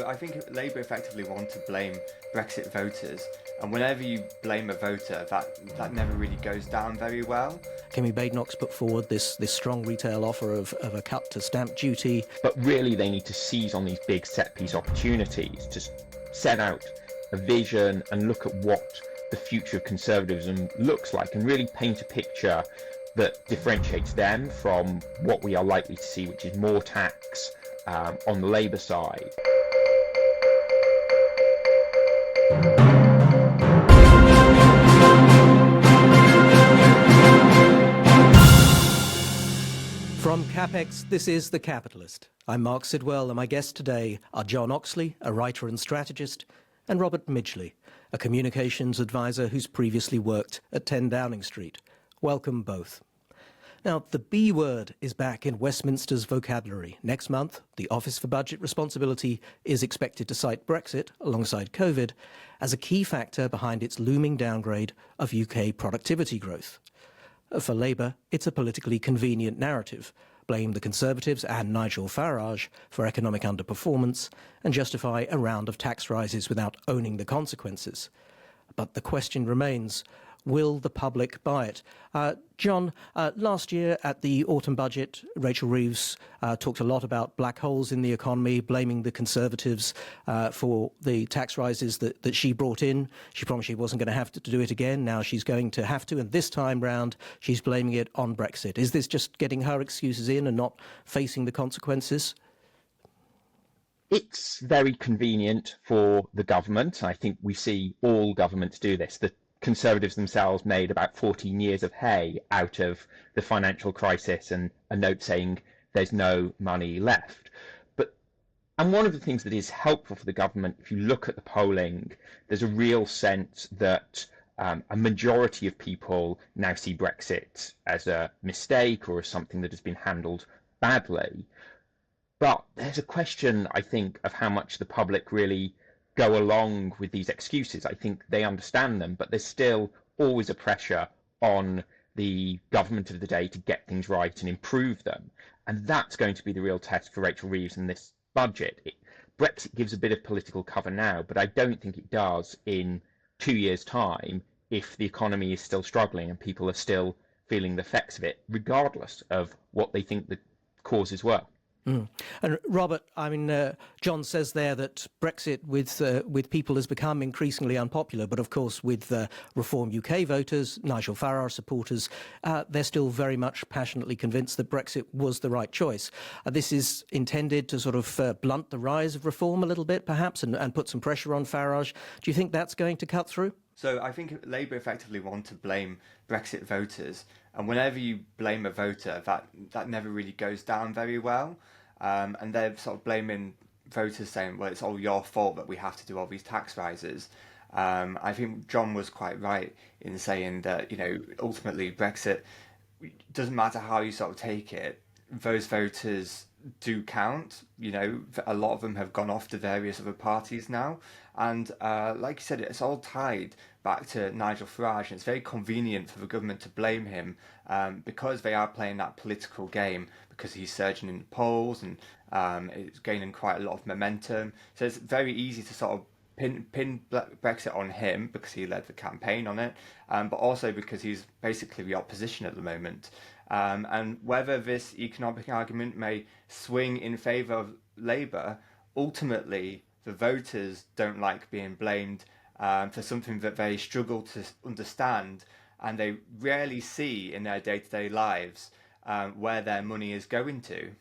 I think Labour effectively want to blame Brexit voters, and whenever you blame a voter, that never really goes down very well. Kemi Badenoch's put forward this strong retail offer of a cut to stamp duty. But really they need to seize on these big set-piece opportunities to set out a vision and look at what the future of conservatism looks like and really paint a picture that differentiates them from what we are likely to see, which is more tax on the Labour side. From CapEx, this is The Capitalist. I'm Marc Sidwell, and my guests today are John Oxley, a writer and strategist, and Robert Midgley, a communications advisor who's previously worked at 10 Downing Street. Welcome both. Now, the B word is back in Westminster's vocabulary. Next month, the Office for Budget Responsibility is expected to cite Brexit, alongside COVID, as a key factor behind its looming downgrade of UK productivity growth. For Labour, it's a politically convenient narrative. Blame the Conservatives and Nigel Farage for economic underperformance and justify a round of tax rises without owning the consequences. But the question remains, will the public buy it? John, last year at the autumn budget, Rachel Reeves talked a lot about black holes in the economy, blaming the Conservatives for the tax rises that she brought in. She promised she wasn't going to have to do it again. Now she's going to have to, and this time round, she's blaming it on Brexit. Is this just getting her excuses in and not facing the consequences? It's very convenient for the government. I think we see all governments do this. The Conservatives themselves made about 14 years of hay out of the financial crisis and a note saying there's no money left. And one of the things that is helpful for the government, if you look at the polling, there's a real sense that a majority of people now see Brexit as a mistake or as something that has been handled badly. But there's a question, I think, of how much the public really go along with these excuses. I think they understand them, but there's still always a pressure on the government of the day to get things right and improve them. And that's going to be the real test for Rachel Reeves in this budget. Brexit gives a bit of political cover now, but I don't think it does in 2 years' time if the economy is still struggling and people are still feeling the effects of it, regardless of what they think the causes were. And Robert, I mean, John says there that Brexit with people has become increasingly unpopular, but of course with Reform UK voters, Nigel Farage supporters, they're still very much passionately convinced that Brexit was the right choice. This is intended to sort of blunt the rise of reform a little bit, perhaps, and put some pressure on Farage. Do you think that's going to cut through? So I think Labour effectively want to blame Brexit voters, and whenever you blame a voter, that never really goes down very well. And they're sort of blaming voters, saying, well, it's all your fault that we have to do all these tax rises. I think John was quite right in saying that, ultimately Brexit, doesn't matter how you sort of take it, those voters do count. A lot of them have gone off to various other parties now. And like you said, it's all tied back to Nigel Farage. And it's very convenient for the government to blame him because they are playing that political game, because he's surging in the polls and it's gaining quite a lot of momentum. So it's very easy to sort of pin Brexit on him because he led the campaign on it, but also because he's basically the opposition at the moment. And whether this economic argument may swing in favour of Labour, ultimately the voters don't like being blamed for something that they struggle to understand, and they rarely see in their day-to-day lives where their money is going to.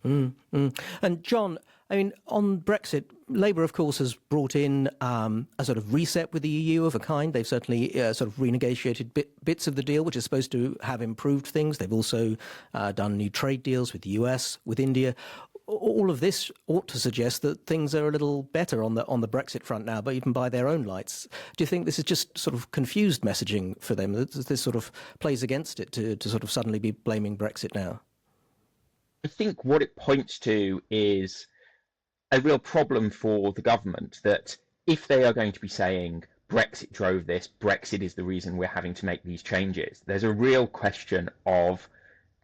And John, I mean, on Brexit, Labour, of course, has brought in a sort of reset with the EU of a kind. They've certainly sort of renegotiated bits of the deal, which is supposed to have improved things. They've also done new trade deals with the US, with India. All of this ought to suggest that things are a little better on the Brexit front now, but even by their own lights. Do you think this is just sort of confused messaging for them? This sort of plays against it to sort of suddenly be blaming Brexit now? I think what it points to is a real problem for the government, that if they are going to be saying Brexit drove this, Brexit is the reason we're having to make these changes, there's a real question of,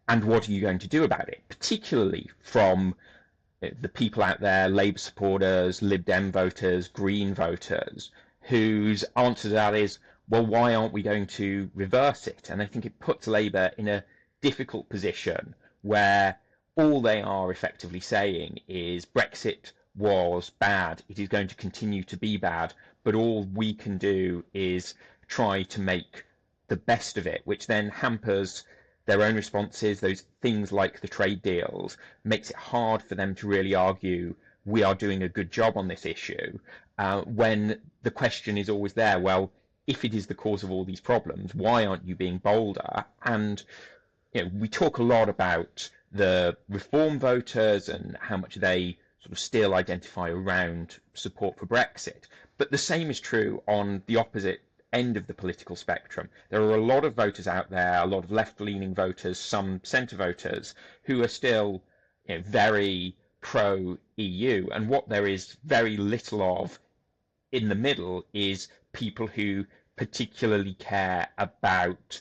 and what are you going to do about it? Particularly from the people out there, Labour supporters, Lib Dem voters, Green voters, whose answer to that is, well, why aren't we going to reverse it? And I think it puts Labour in a difficult position where all they are effectively saying is Brexit was bad, it is going to continue to be bad, but all we can do is try to make the best of it, which then hampers their own responses, those things like the trade deals, makes it hard for them to really argue we are doing a good job on this issue, when the question is always there, well, if it is the cause of all these problems, why aren't you being bolder? And we talk a lot about the reform voters and how much they sort of still identify around support for Brexit. But the same is true on the opposite end of the political spectrum. There are a lot of voters out there, a lot of left-leaning voters, some centre voters, who are still very pro-EU. And what there is very little of in the middle is people who particularly care about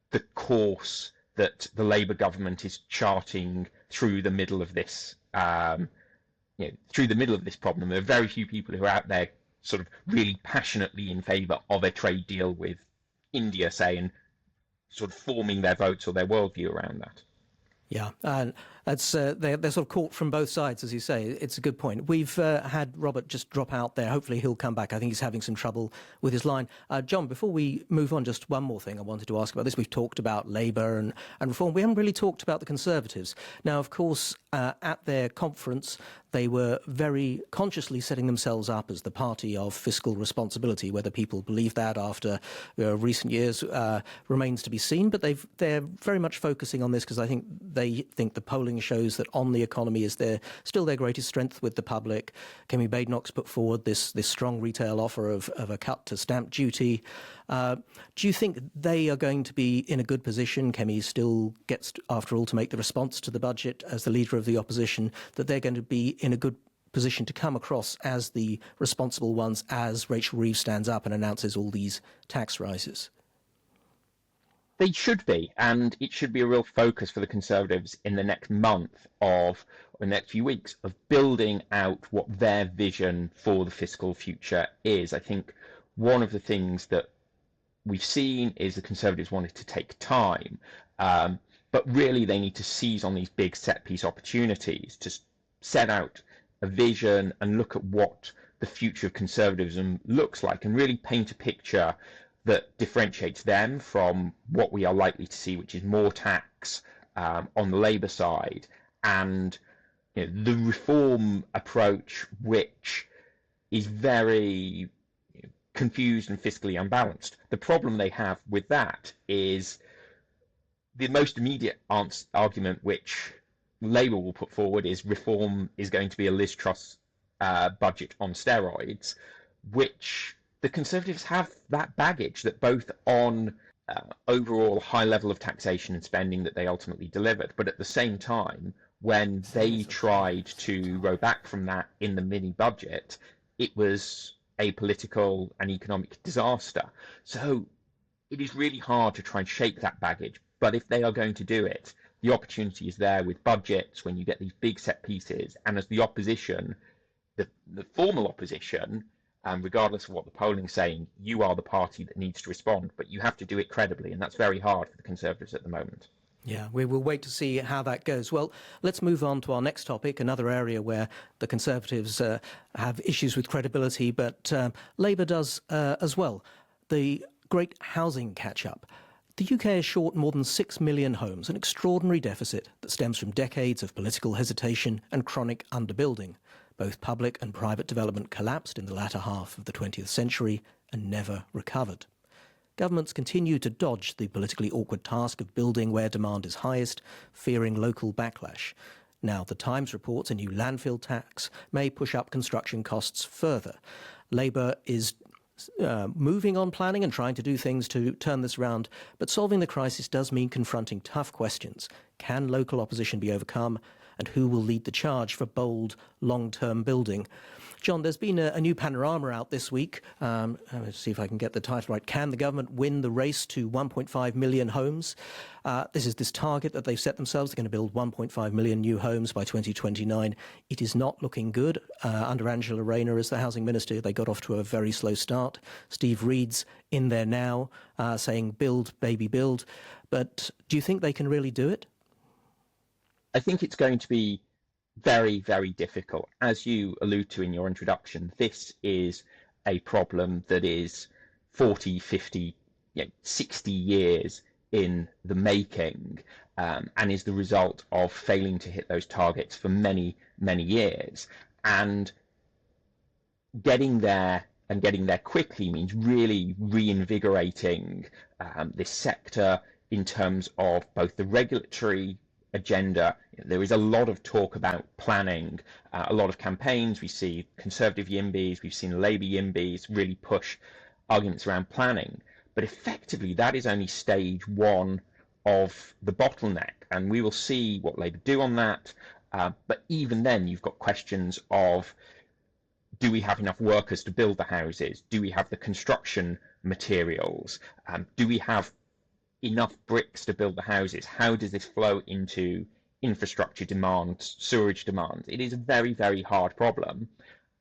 the course that the Labour government is charting through the middle of this, through the middle of this problem. There are very few people who are out there sort of really passionately in favour of a trade deal with India, say, and sort of forming their votes or their worldview around that. Yeah, and that's they're sort of caught from both sides, as you say. It's a good point. We've had Robert just drop out there. Hopefully he'll come back. I think he's having some trouble with his line. John, before we move on, just one more thing I wanted to ask about this. We've talked about Labour and reform. We haven't really talked about the Conservatives. Now, of course, at their conference, they were very consciously setting themselves up as the party of fiscal responsibility. Whether people believe that after recent years remains to be seen. But they're very much focusing on this because I think they think the polling shows that on the economy is still their greatest strength with the public. Kemi Badenoch's put forward this strong retail offer of a cut to stamp duty. Do you think they are going to be in a good position? Kemi still gets, after all, to make the response to the budget as the leader of the opposition, that they're going to be in a good position to come across as the responsible ones as Rachel Reeves stands up and announces all these tax rises? They should be, and it should be a real focus for the Conservatives in the next month or the next few weeks of building out what their vision for the fiscal future is. I think one of the things that we've seen is the Conservatives wanted to take time, but really they need to seize on these big set-piece opportunities to set out a vision and look at what the future of conservatism looks like and really paint a picture that differentiates them from what we are likely to see, which is more tax on the Labour side, and the reform approach, which is very confused and fiscally unbalanced. The problem they have with that is the most immediate argument which Labour will put forward is reform is going to be a Liz Truss budget on steroids, which the Conservatives have that baggage that both on overall high level of taxation and spending that they ultimately delivered, but at the same time, when they tried to row back from that in the mini budget, it was a political and economic disaster. So it is really hard to try and shake that baggage, but if they are going to do it, the opportunity is there with budgets when you get these big set pieces, and as the opposition, the formal opposition, regardless of what the polling's saying, you are the party that needs to respond, but you have to do it credibly, and that's very hard for the Conservatives at the moment. Yeah, we will wait to see how that goes. Well, let's move on to our next topic, another area where the Conservatives have issues with credibility, but Labour does as well. The great housing catch-up. The UK is short more than 6 million homes, an extraordinary deficit that stems from decades of political hesitation and chronic underbuilding. Both public and private development collapsed in the latter half of the 20th century and never recovered. Governments continue to dodge the politically awkward task of building where demand is highest, fearing local backlash. Now, The Times reports a new landfill tax may push up construction costs further. Labour is moving on planning and trying to do things to turn this around, but solving the crisis does mean confronting tough questions. Can local opposition be overcome? and who will lead the charge for bold, long-term building. John, there's been a new panorama out this week. Let's see if I can get the title right. Can the government win the race to 1.5 million homes? This is this target that they've set themselves. They're going to build 1.5 million new homes by 2029. It is not looking good. Under Angela Rayner as the housing minister, they got off to a very slow start. Steve Reed's in there now saying build, baby, build. But do you think they can really do it? I think it's going to be very, very difficult. As you allude to in your introduction, this is a problem that is 40, 50, 60 years in the making, and is the result of failing to hit those targets for many, many years. And getting there quickly means really reinvigorating this sector in terms of both the regulatory agenda. There is a lot of talk about planning, a lot of campaigns. We see Conservative YIMBYs, we've seen Labour YIMBYs really push arguments around planning. But effectively, that is only stage one of the bottleneck, and we will see what Labour do on that. But even then, you've got questions of, do we have enough workers to build the houses? Do we have the construction materials? Do we have enough bricks to build the houses? How does this flow into infrastructure demands, sewerage demands? It is a very, very hard problem.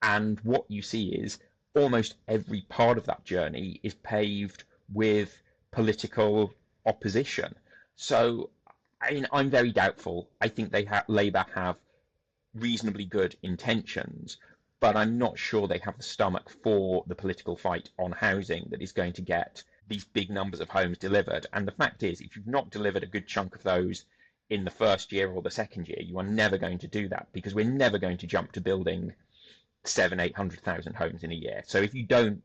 And what you see is almost every part of that journey is paved with political opposition. So I'm very doubtful. I think Labour have reasonably good intentions, but I'm not sure they have the stomach for the political fight on housing that is going to get these big numbers of homes delivered. And the fact is, if you've not delivered a good chunk of those in the first year or the second year, you are never going to do that, because we're never going to jump to building 700,000-800,000 homes in a year. So if you don't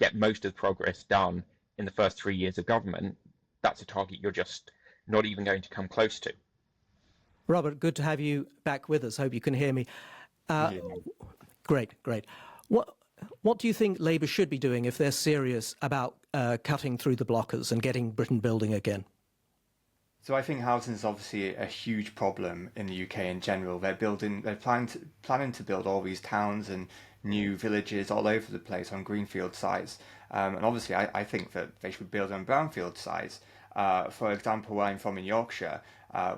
get most of the progress done in the first 3 years of government, that's a target you're just not even going to come close to. Robert, good to have you back with us. Hope you can hear me. Great. What do you think Labour should be doing if they're serious about cutting through the blockers and getting Britain building again? So I think housing is obviously a huge problem in the UK in general. They're planning to build all these towns and new villages all over the place on greenfield sites. And obviously I think that they should build on brownfield sites. For example, where I'm from in Yorkshire,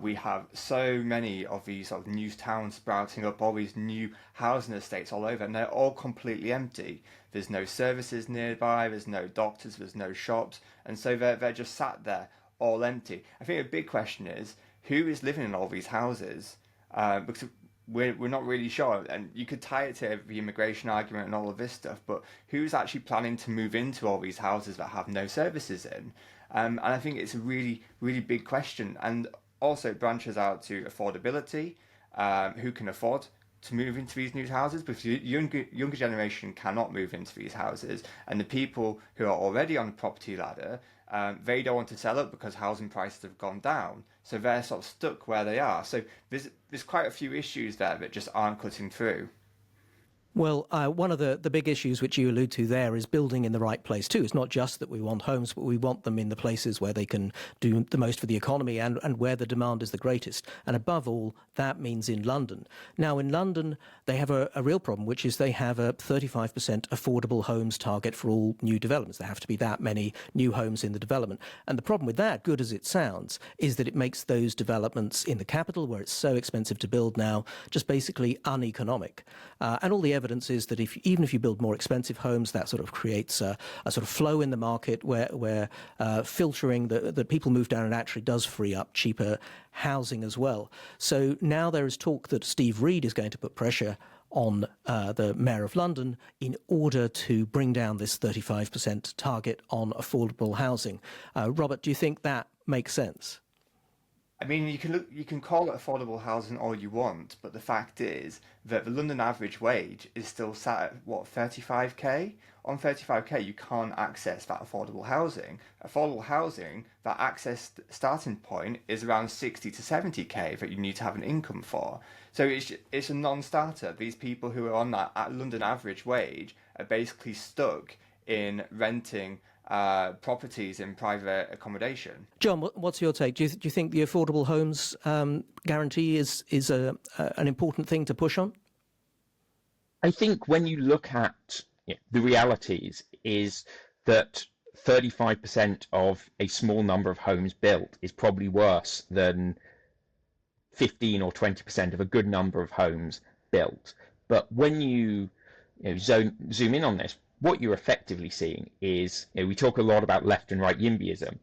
we have so many of these sort of new towns sprouting up, all these new housing estates all over, and they're all completely empty. There's no services nearby, there's no doctors, there's no shops, and so they're just sat there all empty. I think a big question is, who is living in all these houses? Because we're not really sure, and you could tie it to the immigration argument and all of this stuff, but who's actually planning to move into all these houses that have no services in? And I think it's a really, really big question. And also it branches out to affordability, who can afford to move into these new houses, because the younger generation cannot move into these houses, and the people who are already on the property ladder, they don't want to sell it because housing prices have gone down, so they're sort of stuck where they are. So there's quite a few issues there that just aren't cutting through. Well, one of the big issues which you allude to there is building in the right place too. It's not just that we want homes, but we want them in the places where they can do the most for the economy and where the demand is the greatest. And above all, that means in London. Now, in London, they have a real problem, which is they have a 35% affordable homes target for all new developments. There have to be that many new homes in the development. And the problem with that, good as it sounds, is that it makes those developments in the capital, where it's so expensive to build now, just basically uneconomic. And all the evidence is that even if you build more expensive homes, that sort of creates a sort of flow in the market where filtering that people move down and actually does free up cheaper housing as well. So now there is talk that Steve Reed is going to put pressure on the Mayor of London in order to bring down this 35% target on affordable housing. Robert, do you think that makes sense? I mean, you can call it affordable housing all you want, but the fact is that the London average wage is still sat at, what, 35k? On 35k, you can't access that affordable housing. Affordable housing, that access starting point is around 60 to 70k that you need to have an income for. So it's a non-starter. These people who are on that London average wage are basically stuck in renting properties in private accommodation. John, what's your take? Do you think the affordable homes guarantee is an important thing to push on? I think when you look at the realities is that 35% of a small number of homes built is probably worse than 15 or 20% of a good number of homes built. But when zoom in on this, what you're effectively seeing is, we talk a lot about left and right YIMBYism.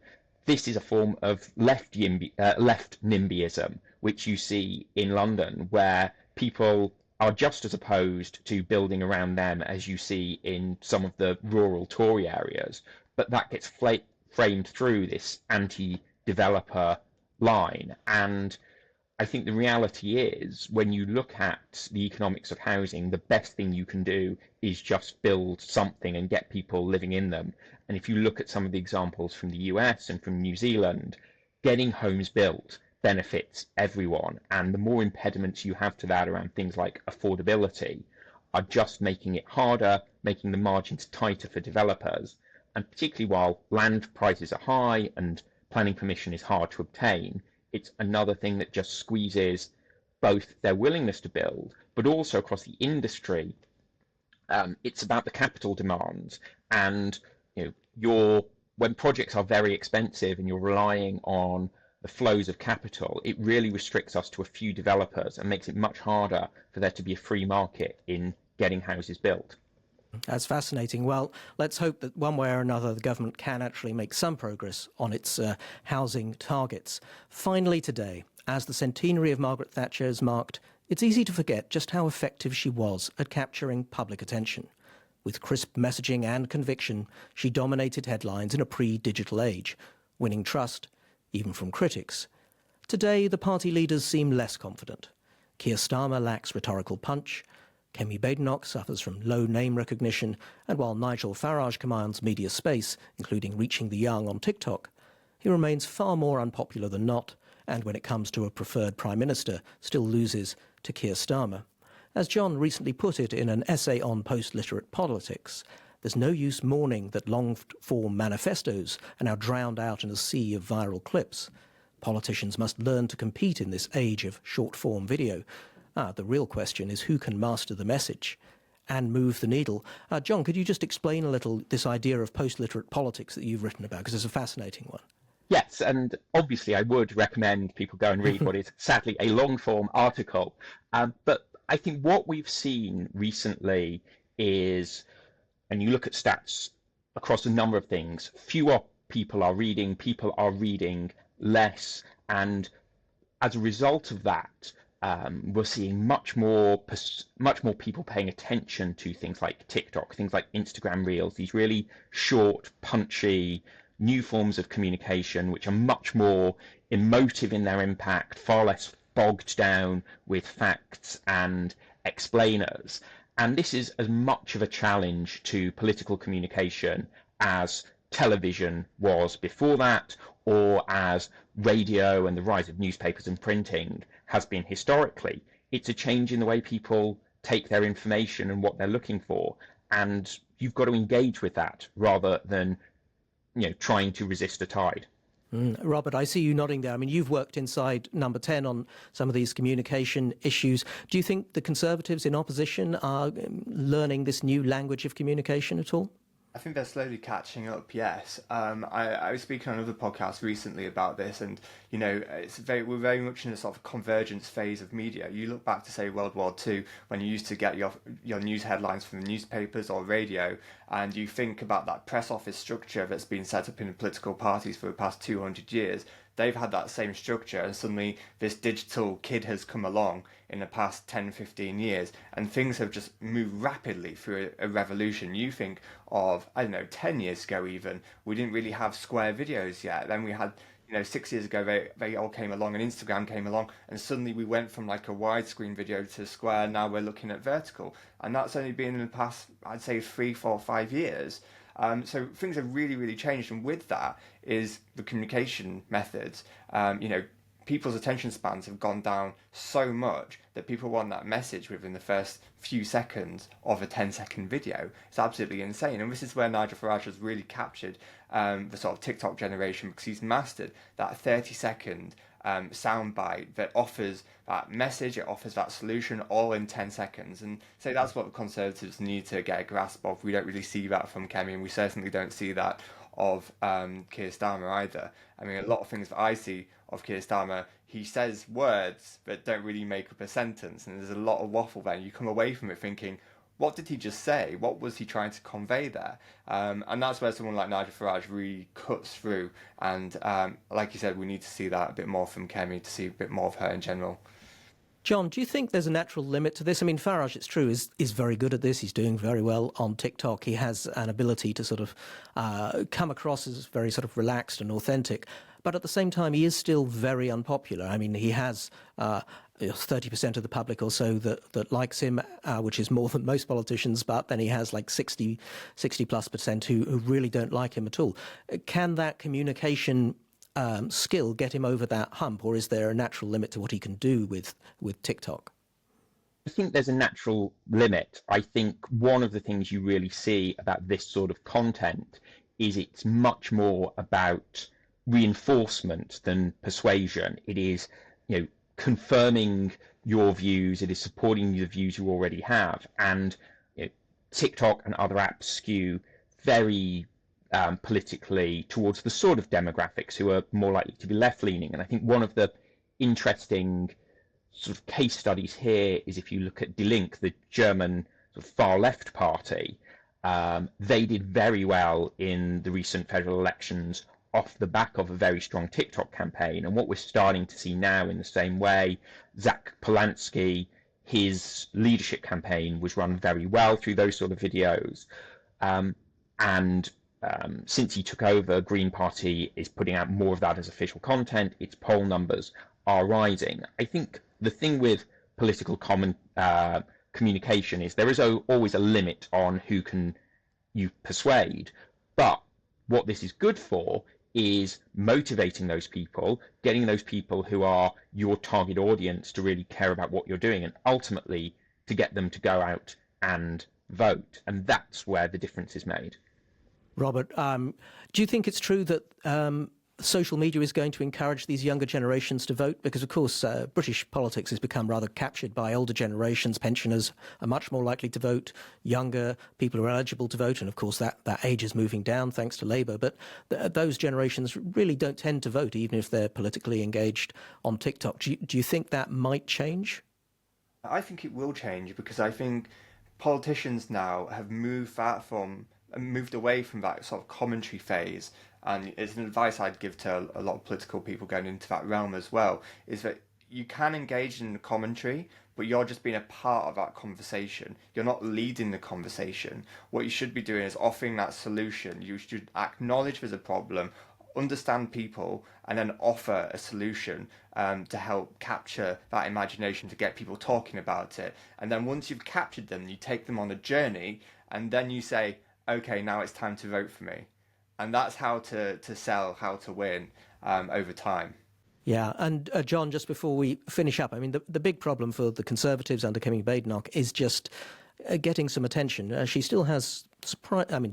This is a form of left NIMBYism, which you see in London, where people are just as opposed to building around them as you see in some of the rural Tory areas, but that gets framed through this anti-developer line. And I think the reality is, when you look at the economics of housing, the best thing you can do is just build something and get people living in them. And if you look at some of the examples from the US and from New Zealand, getting homes built benefits everyone. And the more impediments you have to that around things like affordability are just making it harder, making the margins tighter for developers. And particularly while land prices are high and planning permission is hard to obtain, it's another thing that just squeezes both their willingness to build, but also across the industry. It's about the capital demands, and when projects are very expensive and you're relying on the flows of capital, it really restricts us to a few developers and makes it much harder for there to be a free market in getting houses built. That's fascinating. Well, let's hope that one way or another the government can actually make some progress on its housing targets. Finally today, as the centenary of Margaret Thatcher is marked, it's easy to forget just how effective she was at capturing public attention. With crisp messaging and conviction, she dominated headlines in a pre-digital age, winning trust, even from critics. Today, the party leaders seem less confident. Keir Starmer lacks rhetorical punch, Kemi Badenoch suffers from low name recognition, and while Nigel Farage commands media space, including reaching the young on TikTok, he remains far more unpopular than not, and when it comes to a preferred Prime Minister, still loses to Keir Starmer. As John recently put it in an essay on post-literate politics, there's no use mourning that long-form manifestos are now drowned out in a sea of viral clips. Politicians must learn to compete in this age of short-form video. The real question is who can master the message and move the needle. John, could you just explain a little this idea of post-literate politics that you've written about, because it's a fascinating one. Yes, and obviously I would recommend people go and read what is sadly a long-form article. But I think what we've seen recently is, and you look at stats across a number of things, fewer people are reading less, and as a result of that, we're seeing much more people paying attention to things like TikTok, things like Instagram Reels, these really short, punchy, new forms of communication, which are much more emotive in their impact, far less bogged down with facts and explainers. And this is as much of a challenge to political communication as television was before that, or as radio and the rise of newspapers and printing has been historically. It's a change in the way people take their information and what they're looking for, and you've got to engage with that rather than trying to resist a tide. Robert, I see you nodding there. I mean, you've worked inside Number 10 on some of these communication issues. Do you think the Conservatives in opposition are learning this new language of communication at all? I think they're slowly catching up, yes. I was speaking on another podcast recently about this, and we're very much in a sort of convergence phase of media. You look back to, say, World War II, when you used to get your news headlines from the newspapers or radio, and you think about that press office structure that's been set up in political parties for the past 200 years. They've had that same structure, and suddenly this digital kid has come along in the past 10, 15 years, and things have just moved rapidly through a revolution. You think of, 10 years ago even, we didn't really have square videos yet. Then we had, 6 years ago, they all came along, and Instagram came along, and suddenly we went from like a widescreen video to square. Now we're looking at vertical, and that's only been in the past, I'd say, 3, 4, 5 years. So things have really, really changed, and with that is the communication methods. people's attention spans have gone down so much that people want that message within the first few seconds of a 10-second video. It's absolutely insane. And this is where Nigel Farage has really captured the sort of TikTok generation, because he's mastered that 30-second soundbite that offers that message, it offers that solution all in 10 seconds. And so that's what the Conservatives need to get a grasp of. We don't really see that from Kemi, and we certainly don't see that of Keir Starmer either. I mean, a lot of things that I see of Keir Starmer, he says words that don't really make up a sentence, and there's a lot of waffle there. You come away from it thinking, what did he just say? What was he trying to convey there? And that's where someone like Nigel Farage really cuts through. And like you said, we need to see that a bit more from Kemi, to see a bit more of her in general. John, do you think there's a natural limit to this? I mean, Farage, it's true, is very good at this. He's doing very well on TikTok. He has an ability to sort of come across as very sort of relaxed and authentic. But at the same time, he is still very unpopular. I mean, he has 30% of the public or so that likes him, which is more than most politicians, but then he has like 60 plus percent who really don't like him at all. Can that communication skill get him over that hump, or is there a natural limit to what he can do with TikTok? I think there's a natural limit. I think one of the things you really see about this sort of content is it's much more about reinforcement than persuasion. It is, confirming your views. It is supporting the views you already have. And TikTok and other apps skew very politically towards the sort of demographics who are more likely to be left-leaning. And I think one of the interesting sort of case studies here is if you look at Die Linke, the German sort of far-left party. They did very well in the recent federal elections off the back of a very strong TikTok campaign. And what we're starting to see now in the same way, Zach Polanski, his leadership campaign was run very well through those sort of videos. Since he took over, Green Party is putting out more of that as official content. Its poll numbers are rising. I think the thing with political communication is there is always a limit on who can you persuade. But what this is good for is motivating those people, getting those people who are your target audience to really care about what you're doing, and ultimately to get them to go out and vote. And that's where the difference is made. Robert, do you think it's true that social media is going to encourage these younger generations to vote? Because, of course, British politics has become rather captured by older generations. Pensioners are much more likely to vote. Younger people are eligible to vote. And, of course, that age is moving down thanks to Labour. But those generations really don't tend to vote, even if they're politically engaged on TikTok. Do you think that might change? I think it will change, because I think politicians now have moved away from that sort of commentary phase. And it's an advice I'd give to a lot of political people going into that realm as well, is that you can engage in the commentary, but you're just being a part of that conversation. You're not leading the conversation. What you should be doing is offering that solution. You should acknowledge there's a problem, understand people, and then offer a solution to help capture that imagination, to get people talking about it. And then once you've captured them, you take them on a journey, and then you say, okay, now it's time to vote for me. And that's how to sell, how to win over time. Yeah, and John, just before we finish up, I mean, the big problem for the Conservatives under Kemi Badenoch is just getting some attention. She still has,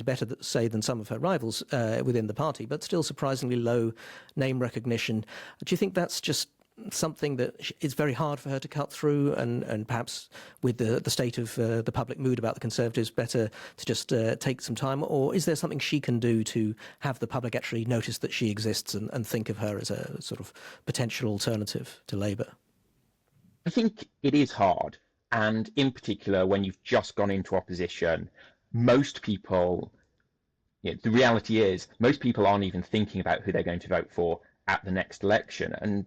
better say than some of her rivals within the party, but still surprisingly low name recognition. Do you think that's just something that is very hard for her to cut through, and perhaps with the state of the public mood about the Conservatives, better to just take some time? Or is there something she can do to have the public actually notice that she exists and think of her as a sort of potential alternative to Labour? I think it is hard. And in particular, when you've just gone into opposition, most people, the reality is most people aren't even thinking about who they're going to vote for at the next election. And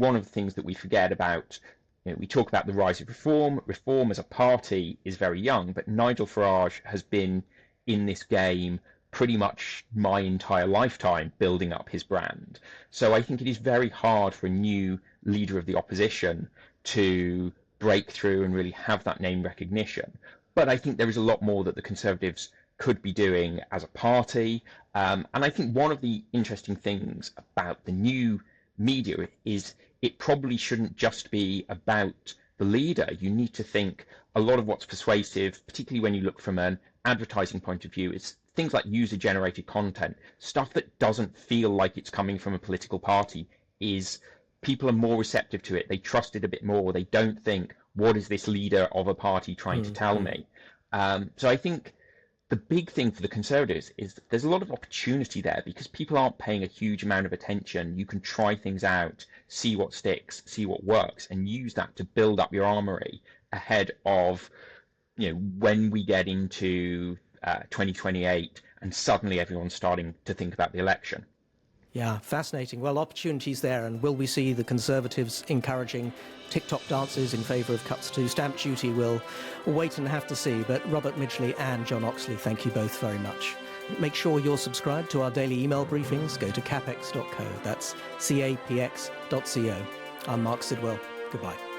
one of the things that we forget about, we talk about the rise of Reform. Reform as a party is very young, but Nigel Farage has been in this game pretty much my entire lifetime, building up his brand. So I think it is very hard for a new leader of the opposition to break through and really have that name recognition. But I think there is a lot more that the Conservatives could be doing as a party. And I think one of the interesting things about the new media is it probably shouldn't just be about the leader. You need to think a lot of what's persuasive, particularly when you look from an advertising point of view, is things like user-generated content, stuff that doesn't feel like it's coming from a political party. Is people are more receptive to it. They trust it a bit more. They don't think, what is this leader of a party trying to tell me? So I think the big thing for the Conservatives is that there's a lot of opportunity there because people aren't paying a huge amount of attention. You can try things out, see what sticks, see what works, and use that to build up your armory ahead of, when we get into 2028 and suddenly everyone's starting to think about the election. Yeah, fascinating. Well, opportunities there, and will we see the Conservatives encouraging TikTok dances in favour of cuts to stamp duty? We'll wait and have to see. But Robert Midgley and John Oxley, thank you both very much. Make sure you're subscribed to our daily email briefings. Go to capex.co. That's capx.co. I'm Marc Sidwell. Goodbye.